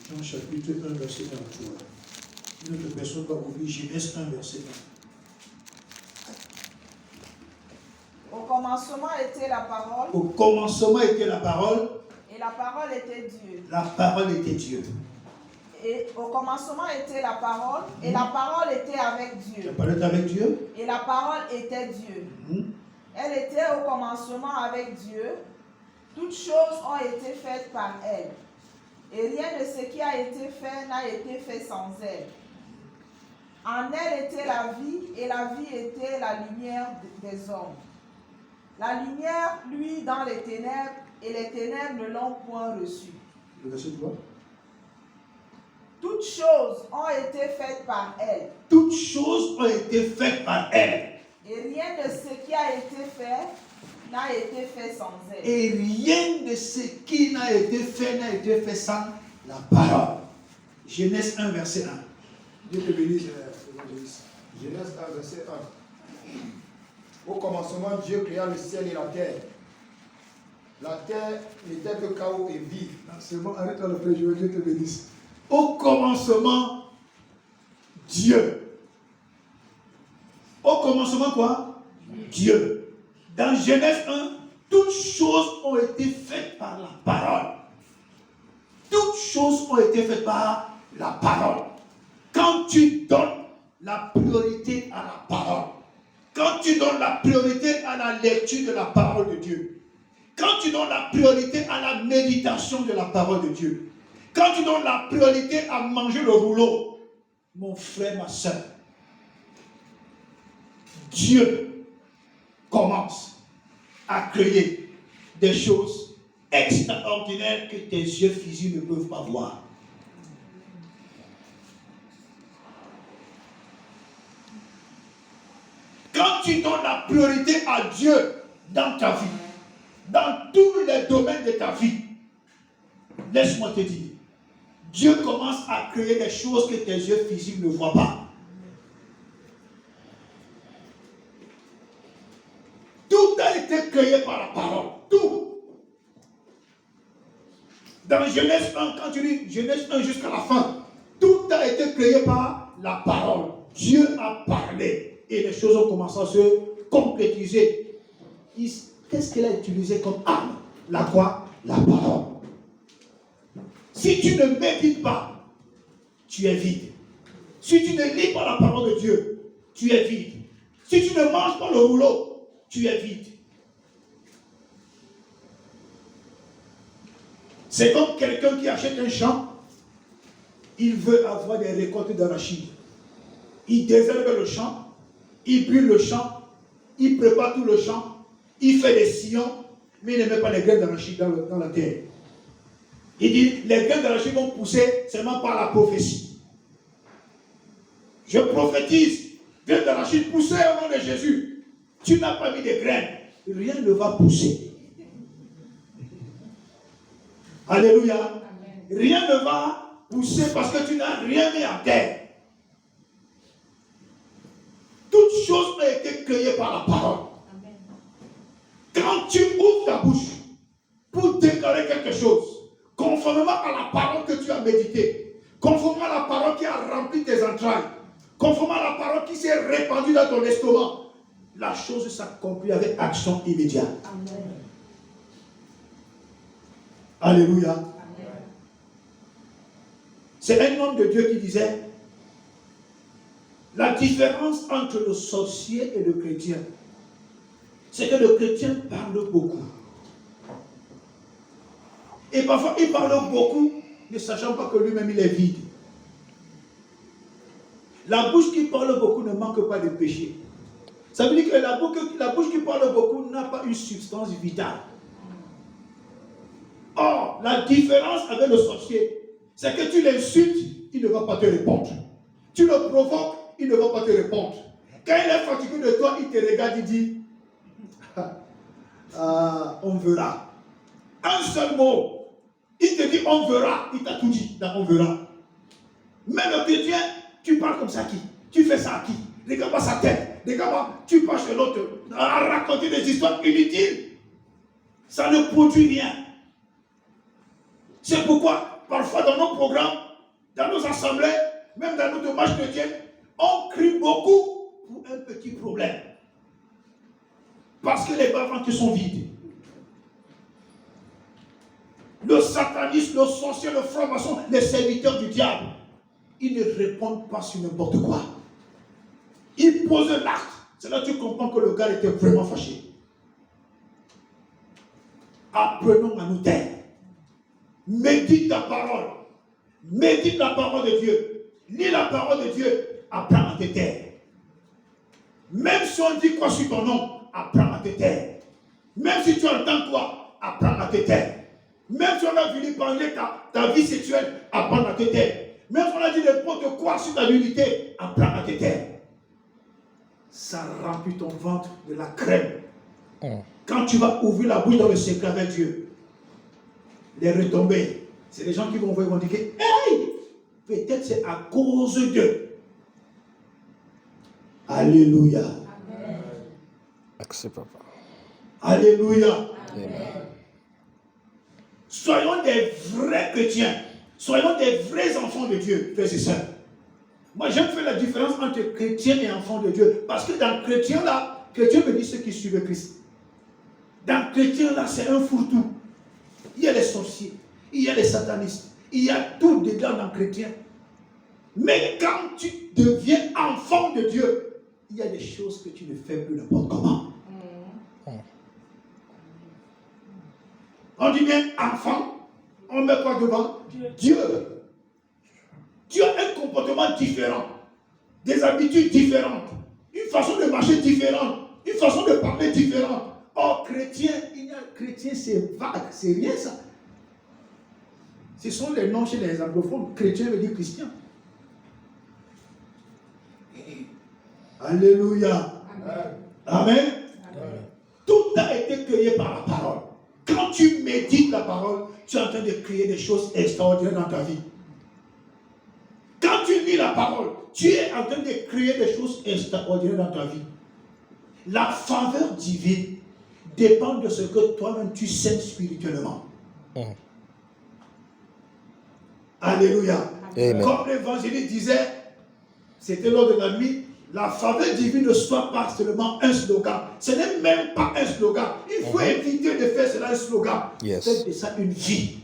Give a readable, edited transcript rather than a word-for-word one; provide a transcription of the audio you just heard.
Jean chapitre 1, verset 23. Une autre personne va ouvrir Genèse 1, verset 1. Au commencement était la parole. Au commencement était la parole. Et la parole était Dieu. La parole était Dieu. Et au commencement était la parole. Et la parole était avec Dieu. La parole était avec Dieu. Et la parole était Dieu. Elle était au commencement avec Dieu. Toutes choses ont été faites par elle. Et rien de ce qui a été fait n'a été fait sans elle. En elle était la vie, et la vie était la lumière des hommes. La lumière luit dans les ténèbres, et les ténèbres ne l'ont point reçue. Le verset 3. Toutes choses ont été faites par elle. Toutes choses ont été faites par elle. Et rien de ce qui a été fait n'a été fait sans elle. Et rien de ce qui n'a été fait sans la parole. Genèse 1, verset 1. Dieu te bénisse, évangéliste. Genèse 1, verset 1. Au commencement, Dieu créa le ciel et la terre. La terre n'était que chaos et vide. C'est bon, arrête-toi le frère, Dieu te bénisse. Au commencement, Dieu. Au commencement quoi? Dieu. Dans Genèse 1, toutes choses ont été faites par la parole. Toutes choses ont été faites par la parole. Quand tu donnes la priorité à la parole, quand tu donnes la priorité à la lecture de la parole de Dieu, quand tu donnes la priorité à la méditation de la parole de Dieu, quand tu donnes la priorité à manger le rouleau, mon frère, ma soeur, Dieu commence à créer des choses extraordinaires que tes yeux physiques ne peuvent pas voir. Quand tu donnes la priorité à Dieu dans ta vie, dans tous les domaines de ta vie, laisse-moi te dire, Dieu commence à créer des choses que tes yeux physiques ne voient pas. Tout a été créé par la parole. Tout. Dans Genèse 1, quand tu lis Genèse 1 jusqu'à la fin, tout a été créé par la parole. Dieu a parlé. Et les choses ont commencé à se concrétiser. Qu'est-ce qu'il a utilisé comme arme? La quoi? La parole. Si tu ne médites pas, tu es vide. Si tu ne lis pas la parole de Dieu, tu es vide. Si tu ne manges pas le rouleau, tu es vide. C'est comme quelqu'un qui achète un champ, il veut avoir des récoltes d'arachide. Il désherbe le champ, il brûle le champ, il prépare tout le champ, il fait des sillons, mais il ne met pas les graines d'arachide dans la terre. Il dit, les graines d'arachide vont pousser seulement par la prophétie. Je prophétise, graines d'arachide pousser au nom de Jésus. Tu n'as pas mis de graines, rien ne va pousser. Alléluia. Amen. Rien ne va pousser parce que tu n'as rien mis en terre. Toutes choses ont été créées par la parole. Amen. Quand tu ouvres ta bouche pour déclarer quelque chose, conformément à la parole que tu as méditée, conformément à la parole qui a rempli tes entrailles, conformément à la parole qui s'est répandue dans ton estomac, la chose s'accomplit avec action immédiate. Amen. Alléluia. Amen. C'est un homme de Dieu qui disait, la différence entre le sorcier et le chrétien, c'est que le chrétien parle beaucoup. Et parfois, il parle beaucoup, ne sachant pas que lui-même, il est vide. La bouche qui parle beaucoup ne manque pas de péché. Ça veut dire que la bouche qui parle beaucoup n'a pas une substance vitale. Or, la différence avec le sorcier, c'est que tu l'insultes, il ne va pas te répondre. Tu le provoques, il ne va pas te répondre. Quand il est fatigué de toi, il te regarde, il dit, on verra. Un seul mot, il te dit, on verra. Il t'a tout dit dans on verra. Mais le chrétien, tu parles comme ça à qui? Tu fais ça à qui? Regarde pas sa tête. Regarde, tu passes chez l'autre à raconter des histoires inutiles. Ça ne produit rien. C'est pourquoi parfois dans nos programmes, dans nos assemblées, même dans nos dommages chrétiens, on crie beaucoup pour un petit problème. Parce que les bas-ventres sont vides. Le satanisme, le sorcier, le franc-maçon, les serviteurs du diable, ils ne répondent pas sur n'importe quoi. Ils posent l'acte. C'est là que tu comprends que le gars était vraiment fâché. Apprenons à nous taire. Médite ta parole. Médite la parole de Dieu. Lis la parole de Dieu. Apprends à te taire. Même si on dit quoi sur ton nom, apprends à te taire. Même si tu entends quoi, apprends à te taire. Même si on a voulu parler ta vie sexuelle, apprends à te taire. Même si on a dit n'importe quoi sur ta nudité, apprends à te taire. Ça remplit ton ventre de la crème. Quand tu vas ouvrir la bouche dans le secret avec Dieu, les retombées, c'est les gens qui vont voir et vont dire que, hey, peut-être c'est à cause d'eux. Alléluia. Amen. Merci, papa. Alléluia. Amen. Soyons des vrais chrétiens. Soyons des vrais enfants de Dieu, frères et sœurs. Moi, j'aime faire la différence entre chrétien et enfant de Dieu. Parce que dans chrétien, là, chrétien veut dire ceux qui suivent Christ. Dans chrétien, là, c'est un fourre-tout. Il y a les sorciers, il y a les satanistes, il y a tout dedans dans chrétien. Mais quand tu deviens enfant de Dieu, il y a des choses que tu ne fais plus n'importe comment. On dit bien enfant, on met quoi devant? Dieu. Tu as un comportement différent, des habitudes différentes, une façon de marcher différente, une façon de parler différente. Or, chrétien, chrétien c'est vague, c'est rien ça. Ce sont les noms chez les anglophones. Chrétien veut dire christian. Alléluia. Amen. Amen. Tout a été créé par la parole. Quand tu médites la parole, tu es en train de créer des choses extraordinaires dans ta vie. Quand tu lis la parole, tu es en train de créer des choses extraordinaires dans ta vie. La faveur divine dépend de ce que toi-même tu sèmes spirituellement. Alléluia. Amen. Comme l'évangéliste disait, c'était lors de la nuit, la faveur divine ne soit pas seulement un slogan. Ce n'est même pas un slogan. Il faut éviter de faire cela un slogan. Yes. Faites de ça une vie.